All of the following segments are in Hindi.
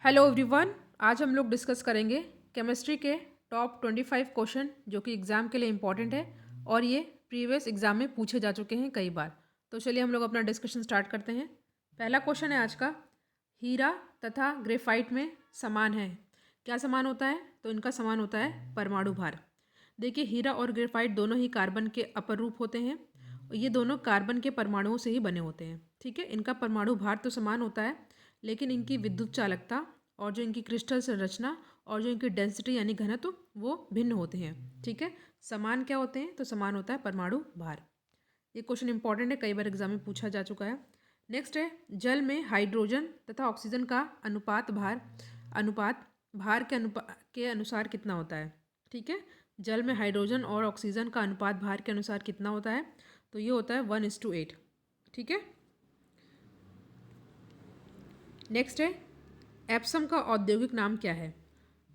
Hello everyone. आज हम लोग डिस्कस करेंगे केमिस्ट्री के टॉप 25 क्वेश्चन जो कि एग्ज़ाम के लिए इम्पॉर्टेंट है और ये प्रीवियस एग्ज़ाम में पूछे जा चुके हैं कई बार। तो चलिए हम लोग अपना डिस्कशन स्टार्ट करते हैं। पहला क्वेश्चन है आज का, हीरा तथा ग्रेफाइट में समान है। क्या समान होता है? तो इनका समान होता है परमाणु भार। देखिए, हीरा और ग्रेफाइट दोनों ही कार्बन के अपर रूप होते हैं और ये दोनों कार्बन के परमाणुओं से ही बने होते हैं। ठीक है, इनका परमाणु भार तो समान होता है, लेकिन इनकी विद्युत चालकता और जो इनकी क्रिस्टल संरचना और जो इनकी डेंसिटी यानी घनत्व वो भिन्न होते हैं। ठीक है, समान क्या होते हैं? तो समान होता है परमाणु भार। ये क्वेश्चन इंपॉर्टेंट है, कई बार एग्जाम में पूछा जा चुका है। नेक्स्ट है, जल में हाइड्रोजन तथा ऑक्सीजन का अनुपात भार के अनुसार कितना होता है? ठीक है, जल में हाइड्रोजन और ऑक्सीजन का अनुपात भार के अनुसार कितना होता है? तो ये होता है 1:8। ठीक है, नेक्स्ट है, एप्सम का औद्योगिक नाम क्या है?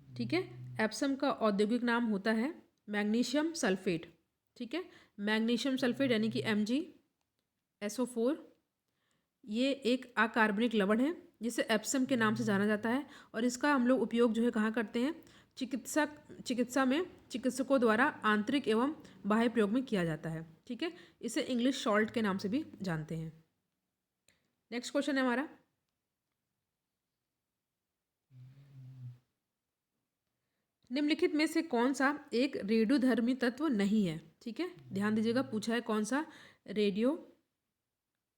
ठीक है, एप्सम का औद्योगिक नाम होता है मैग्नीशियम सल्फेट। ठीक है, मैग्नीशियम सल्फेट यानी कि MgSO4। ये एक अकार्बनिक लवण है जिसे एप्सम के नाम से जाना जाता है और इसका हम लोग उपयोग जो है कहाँ करते हैं? चिकित्सा में चिकित्सकों द्वारा आंतरिक एवं बाह्य प्रयोग में किया जाता है। ठीक है, इसे इंग्लिश सॉल्ट के नाम से भी जानते हैं। नेक्स्ट क्वेश्चन है हमारा, निम्नलिखित में से कौन सा एक रेडियोधर्मी तत्व नहीं है? ठीक है, ध्यान दीजिएगा, पूछा है कौन सा रेडियो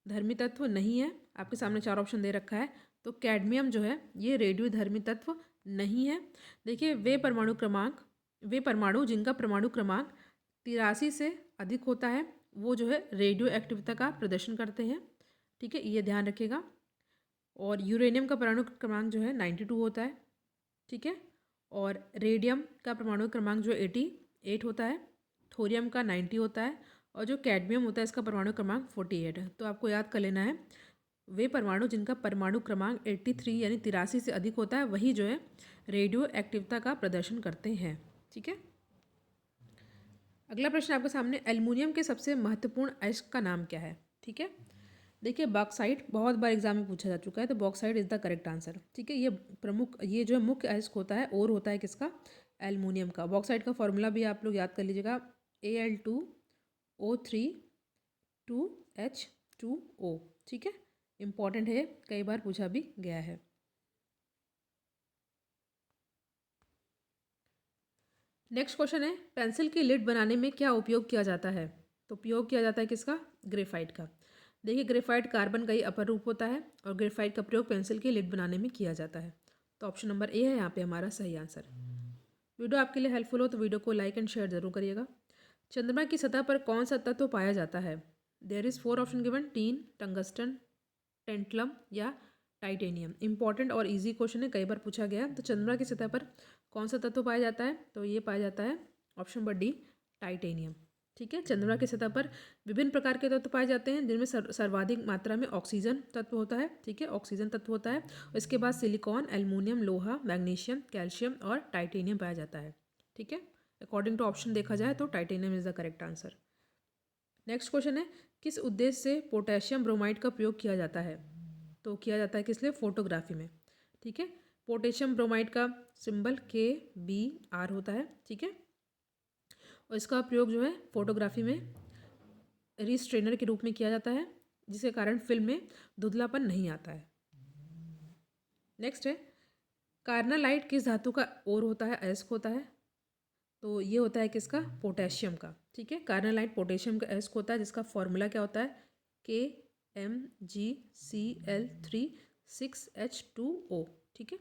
धर्मी तत्व नहीं है। आपके सामने चार ऑप्शन दे रखा है, तो कैडमियम जो है ये रेडियो धर्मी तत्व नहीं है। देखिए, वे परमाणु जिनका परमाणु क्रमांक 83 से अधिक होता है वो जो है रेडियो एक्टिविटी का प्रदर्शन करते हैं। ठीक है, ये ध्यान रखिएगा। और यूरेनियम का परमाणु क्रमांक जो है 92 होता है। ठीक है, और रेडियम का परमाणु क्रमांक जो 88 होता है, थोरियम का 90 होता है और जो कैडमियम होता है इसका परमाणु क्रमांक 48 है। तो आपको याद कर लेना है, वे परमाणु जिनका परमाणु क्रमांक 83 यानी 83 से अधिक होता है वही जो है रेडियो एक्टिवता का प्रदर्शन करते हैं। ठीक है, अगला प्रश्न आपके सामने, एल्युमिनियम के सबसे महत्वपूर्ण अयस्क का नाम क्या है? ठीक है, देखिए, बॉक्साइट बहुत बार एग्जाम में पूछा जा चुका है, तो bauxite is the correct answer. ठीक है, ये जो है मुख्य अयस्क होता है, और होता है किसका? एल्युमिनियम का। बॉक्साइट का फॉर्मूला भी आप लोग याद कर लीजिएगा, Al2O3 2H2O। ठीक है, इंपॉर्टेंट है, कई बार पूछा भी गया है। नेक्स्ट क्वेश्चन है, पेंसिल की लिड बनाने में क्या उपयोग किया जाता है? तो उपयोग किया जाता है किसका? ग्रेफाइट का। देखिए, ग्रेफाइट कार्बन का ही अपर रूप होता है और ग्रेफाइट का प्रयोग पेंसिल की लिड बनाने में किया जाता है। तो ऑप्शन नंबर ए है यहाँ पे हमारा सही आंसर। वीडियो आपके लिए हेल्पफुल हो तो वीडियो को लाइक एंड शेयर जरूर करिएगा। चंद्रमा की सतह पर कौन सा तत्व पाया जाता है? There is 4 option given, tin, tungsten, tantalum या टाइटेनियम। इंपॉर्टेंट और इजी क्वेश्चन है, कई बार पूछा गया। तो चंद्रमा की सतह पर कौन सा तत्व पाया जाता है? तो ये पाया जाता है ऑप्शन नंबर डी, टाइटेनियम। ठीक है, चंद्रमा की सतह पर विभिन्न प्रकार के तत्व पाए जाते हैं जिनमें सर्वाधिक मात्रा में ऑक्सीजन तत्व होता है। ठीक है, ऑक्सीजन तत्व होता है। इसके बाद सिलिकॉन, एल्युमिनियम, लोहा, मैग्नीशियम, कैल्शियम और टाइटेनियम पाया जाता है। ठीक है, अकॉर्डिंग टू ऑप्शन देखा जाए तो titanium is the correct answer. Next question है, किस उद्देश्य से पोटेशियम ब्रोमाइड का प्रयोग किया जाता है? तो किया जाता है किस लिए? फोटोग्राफी में। ठीक है, पोटेशियम ब्रोमाइड का सिंबल KBr होता है। ठीक है, और इसका प्रयोग जो है फोटोग्राफी में रिस्ट्रेनर के रूप में किया जाता है, जिसके कारण फिल्म में धुंधलापन नहीं आता है। नेक्स्ट है, कार्नालाइट किस धातु का ओर होता है, अयस्क होता है? तो ये होता है किसका? पोटेशियम का। ठीक है, कार्नालाइट पोटेशियम का अयस्क होता है जिसका फॉर्मूला क्या होता है? KMgCl3 6H2O। ठीक है,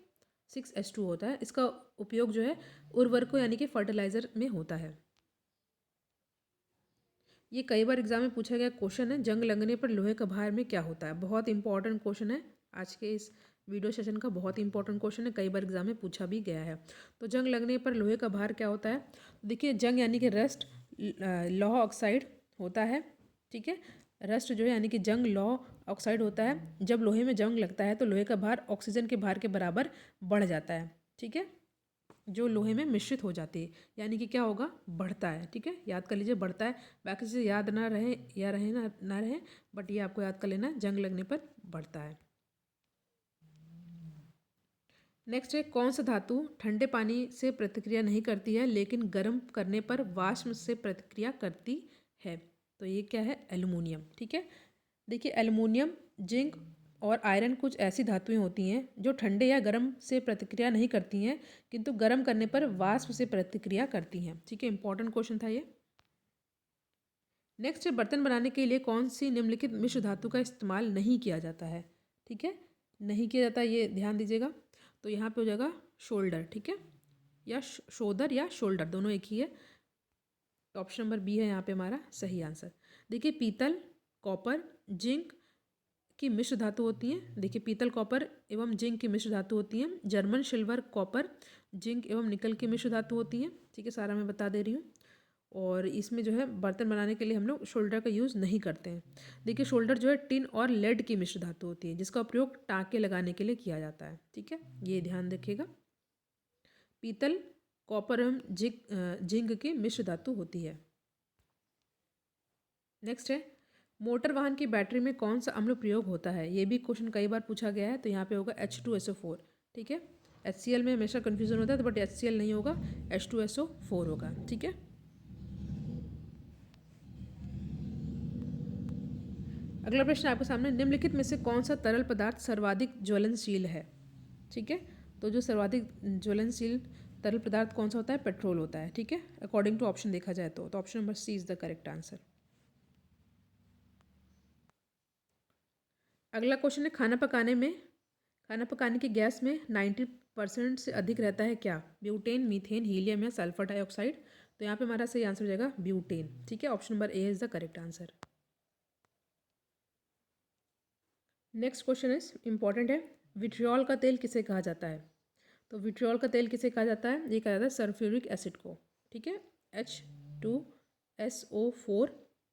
6H2 होता है। इसका उपयोग जो है उर्वरकों यानी कि फर्टिलाइजर में होता है। ये कई बार एग्जाम में पूछा गया क्वेश्चन है, जंग लगने पर लोहे का भार में क्या होता है? बहुत इंपॉर्टेंट क्वेश्चन है, आज के इस वीडियो सेशन का बहुत इंपॉर्टेंट क्वेश्चन है, कई बार एग्जाम में पूछा भी गया है। तो जंग लगने पर लोहे का भार क्या होता है? देखिए, जंग यानी कि रस्ट लौह ऑक्साइड होता है। ठीक है, रस्ट जो है यानी कि जंग लौह ऑक्साइड होता है। जब लोहे में जंग लगता है तो लोहे का भार ऑक्सीजन के भार के बराबर बढ़ जाता है। ठीक है, जो लोहे में मिश्रित हो जाती है, यानी कि क्या होगा? बढ़ता है। ठीक है, याद कर लीजिए, बढ़ता है। बाकी चीज़ें याद ना रहे या रहे ना रहे, बट ये आपको याद कर लेना, जंग लगने पर बढ़ता है। नेक्स्ट है, कौन सा धातु ठंडे पानी से प्रतिक्रिया नहीं करती है लेकिन गर्म करने पर वाष्प से प्रतिक्रिया करती है? तो ये क्या है? एल्युमिनियम। ठीक है, देखिए एल्युमिनियम, जिंक और आयरन कुछ ऐसी धातुएं होती हैं जो ठंडे या गर्म से प्रतिक्रिया नहीं करती हैं किंतु गर्म करने पर वाष्प से प्रतिक्रिया करती हैं। ठीक है, इंपॉर्टेंट क्वेश्चन था ये। नेक्स्ट है, बर्तन बनाने के लिए कौन सी निम्नलिखित मिश्र धातु का इस्तेमाल नहीं किया जाता है? ठीक है, नहीं किया जाता, ये ध्यान दीजिएगा। तो यहाँ पे हो जाएगा शोल्डर। ठीक है, या शोल्डर या शोल्डर दोनों एक ही है। तो ऑप्शन नंबर बी है यहाँ पे हमारा सही आंसर। देखिए पीतल, कॉपर, जिंक की मिश्र धातु होती हैं। देखिए पीतल, कॉपर एवं जिंक की मिश्र धातु होती हैं। जर्मन सिल्वर, कॉपर, जिंक एवं निकल की मिश्र धातु होती हैं। ठीक है, सारा मैं बता दे रही हूँ। और इसमें जो है बर्तन बनाने के लिए हम लोग शोल्डर का यूज़ नहीं करते हैं। देखिए शोल्डर जो है टिन और लेड की मिश्र धातु होती है जिसका उपयोग टाँके लगाने के लिए किया जाता है। ठीक है, ये ध्यान रखिएगा। पीतल, कॉपर एवं जिंक की मिश्र धातु होती है। नेक्स्ट है, मोटर वाहन की बैटरी में कौन सा अम्ल प्रयोग होता है? ये भी क्वेश्चन कई बार पूछा गया है। तो यहाँ पे होगा H2SO4। ठीक है, HCl में हमेशा कन्फ्यूजन होता है, तो बट HCl नहीं होगा, H2SO4 होगा। ठीक है, अगला प्रश्न आपके सामने, निम्नलिखित में से कौन सा तरल पदार्थ सर्वाधिक ज्वलनशील है? ठीक है, तो जो सर्वाधिक ज्वलनशील तरल पदार्थ कौन सा होता है? पेट्रोल होता है। ठीक है, अकॉर्डिंग टू ऑप्शन देखा जाए तो option number C is the correct answer. अगला क्वेश्चन है, खाना पकाने की गैस में 90% से अधिक रहता है क्या? ब्यूटेन, मीथेन, हीलियम या सल्फर डाइऑक्साइड? तो यहाँ पे हमारा सही आंसर हो जाएगा ब्यूटेन। ठीक है, option number A is the correct answer. Next question is important है, विट्रियोल का तेल किसे कहा जाता है? तो विट्रियोल का तेल किसे कहा जाता है? ये कहा जाता है सल्फ्यूरिक एसिड को। ठीक है, H2SO4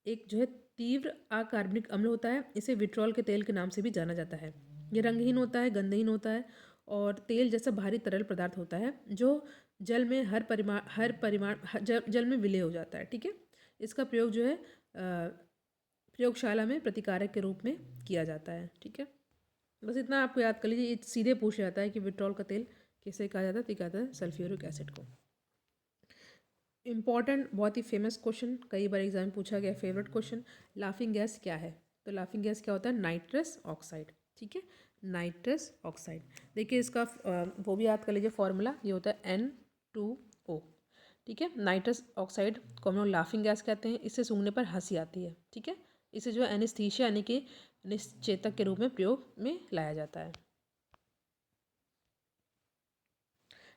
एक जो है तीव्र अकार्बनिक अम्ल होता है। इसे विट्रियोल के तेल के नाम से भी जाना जाता है। ये रंगहीन होता है, गंधहीन होता है और तेल जैसा भारी तरल पदार्थ होता है जो जल में जल में विलय हो जाता है। ठीक है, इसका प्रयोग जो है प्रयोगशाला में प्रतिकारक के रूप में किया जाता है। ठीक है, बस इतना आपको याद कर लीजिए। ये सीधे पूछ जाता है कि विट्रियोल का तेल किसे कहा जाता है? तो कहता है सल्फ्यूरिक एसिड को। इंपॉर्टेंट, बहुत ही फेमस क्वेश्चन, कई बार एग्जाम में पूछा गया, फेवरेट क्वेश्चन, लाफिंग गैस क्या है? तो लाफिंग गैस क्या होता है? Nitrous oxide. ठीक है, नाइट्रस ऑक्साइड। देखिए इसका वो भी याद कर लीजिए फॉर्मूला, ये होता है N2O। ठीक है, नाइट्रस ऑक्साइड को हम लोग लाफिंग गैस कहते हैं। इससे सूंघने पर हंसी आती है। ठीक है, इसे जो है एनेस्थीसिया यानी कि निश्चेतक के रूप में प्रयोग में लाया जाता है।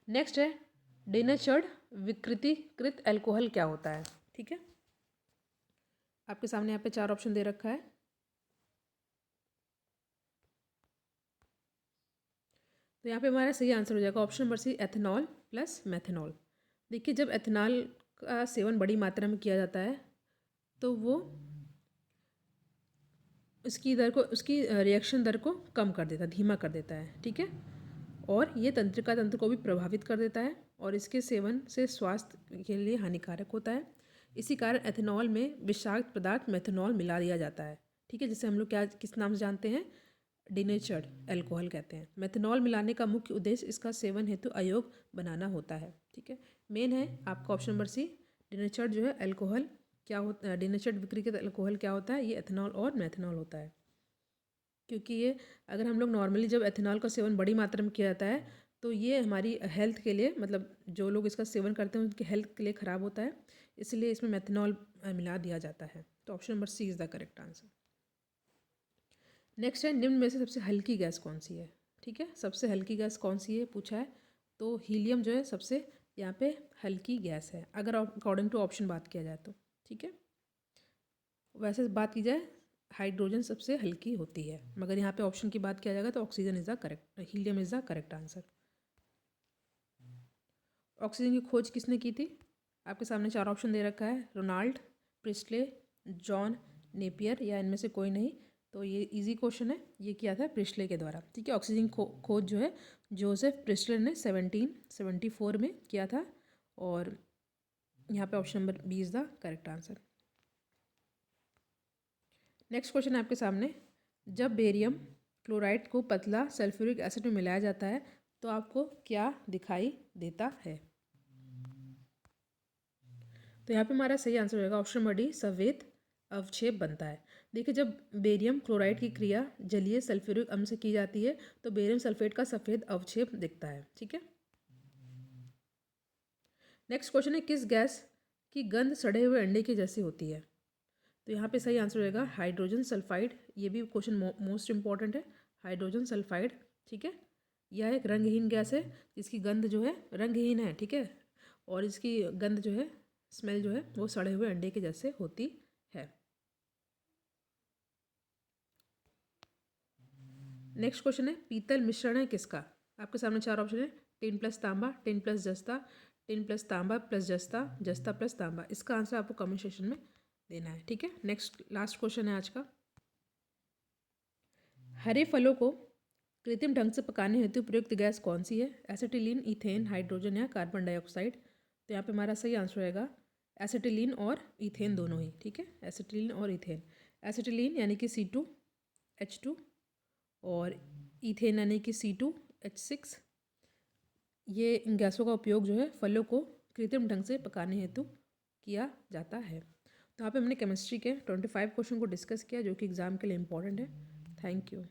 नेक्स्ट है, डेनचर्ड विकृतीकृत अल्कोहल क्या होता है? ठीक है, आपके सामने यहाँ पे 4 ऑप्शन दे रखा है। तो यहाँ पे हमारा सही आंसर हो जाएगा option number C, ethanol plus methanol. देखिए जब एथेनॉल का सेवन बड़ी मात्रा में किया जाता है तो वो उसकी रिएक्शन दर को कम कर देता है, धीमा कर देता है। ठीक है, और ये तंत्रिका तंत्र को भी प्रभावित कर देता है और इसके सेवन से स्वास्थ्य के लिए हानिकारक होता है। इसी कारण एथेनॉल में विषाक्त पदार्थ मेथनॉल मिला दिया जाता है। ठीक है, जिसे हम लोग क्या किस नाम से जानते हैं? डिनेचर्ड अल्कोहल कहते हैं। मेथनॉल मिलाने का मुख्य उद्देश्य इसका सेवन हेतु अयोग बनाना होता है। ठीक है, मेन है आपका ऑप्शन नंबर सी, डिनेचर्ड जो है अल्कोहल क्या होता है? डिनेचर्ड विकृत अल्कोहल क्या होता है? ये एथेनॉल और मेथनॉल होता है। क्योंकि ये अगर हम लोग नॉर्मली जब एथेनॉल का सेवन बड़ी मात्रा में किया जाता है तो ये हमारी हेल्थ के लिए, मतलब जो लोग इसका सेवन करते हैं उनकी हेल्थ के लिए ख़राब होता है, इसलिए इसमें मेथनॉल मिला दिया जाता है। तो option number C is the correct answer. Next है, निम्न में से सबसे हल्की गैस कौन सी है? ठीक है, सबसे हल्की गैस कौन सी है पूछा है, तो हीलियम जो है सबसे यहाँ पे हल्की गैस है अगर अकॉर्डिंग टू ऑप्शन बात किया जाए तो। ठीक है, वैसे बात की जाए हाइड्रोजन सबसे हल्की होती है, मगर यहाँ पे ऑप्शन की बात किया जाएगा तो oxygen is the correct, helium is the correct answer. Oxygen की खोज किसने की थी? आपके सामने 4 ऑप्शन दे रखा है, रोनाल्ड, प्रिस्टले, जॉन नेपियर या इनमें से कोई नहीं। तो ये इजी क्वेश्चन है, ये किया था प्रिस्टले के द्वारा। ठीक है, ऑक्सीजन खोज जो है जोसेफ प्रिस्टले ने 1774 में किया था और यहाँ पे option number B is the correct answer. Next question है आपके सामने, जब बेरियम क्लोराइड को पतला सल्फ्यूरिक एसिड में मिलाया जाता है तो आपको क्या दिखाई देता है? तो यहाँ पे हमारा सही आंसर होगा ऑप्शन नंबर डी, सफ़ेद अवक्षेप बनता है। देखिए, जब बेरियम क्लोराइड की क्रिया जलीय सल्फ्यूरिक अम्ल से की जाती है तो बेरियम सल्फेट का सफ़ेद अवक्षेप दिखता है। ठीक है, नेक्स्ट क्वेश्चन है, किस गैस की गंध सड़े हुए अंडे की जैसी होती है? तो यहाँ पे सही आंसर होगा हाइड्रोजन सल्फाइड। ये भी क्वेश्चन मोस्ट इंपॉर्टेंट है, हाइड्रोजन सल्फाइड। ठीक है, यह एक रंगहीन गैस है जिसकी गंध जो है रंगहीन है। ठीक है, और इसकी गंध जो है, स्मेल जो है, वो सड़े हुए अंडे के जैसे होती है। नेक्स्ट क्वेश्चन है, पीतल मिश्रण है किसका? आपके सामने चार ऑप्शन है, टिन प्लस तांबा, टिन प्लस जस्ता, टिन प्लस तांबा प्लस जस्ता, जस्ता प्लस तांबा। इसका आंसर आपको कमेंट सेक्शन में देना है। ठीक है, नेक्स्ट लास्ट क्वेश्चन है आज का, हरे फलों को कृत्रिम ढंग से पकाने हेतु प्रयुक्त गैस कौन सी है? एसिटिलीन, इथेन, हाइड्रोजन या कार्बन डाइऑक्साइड। तो यहाँ पे हमारा सही आंसर रहेगा एसिटिलीन और इथेन दोनों ही। ठीक है, एसिटिलीन और इथेन। एसिटिलीन यानी कि C2H2 और इथेन यानी कि C2H6। ये इन गैसों का उपयोग जो है फलों को कृत्रिम ढंग से पकाने हेतु किया जाता है। तो यहाँ पे हमने केमिस्ट्री के 25 क्वेश्चन को डिस्कस किया जो कि एग्ज़ाम के लिए इम्पोर्टेंट है। Thank you.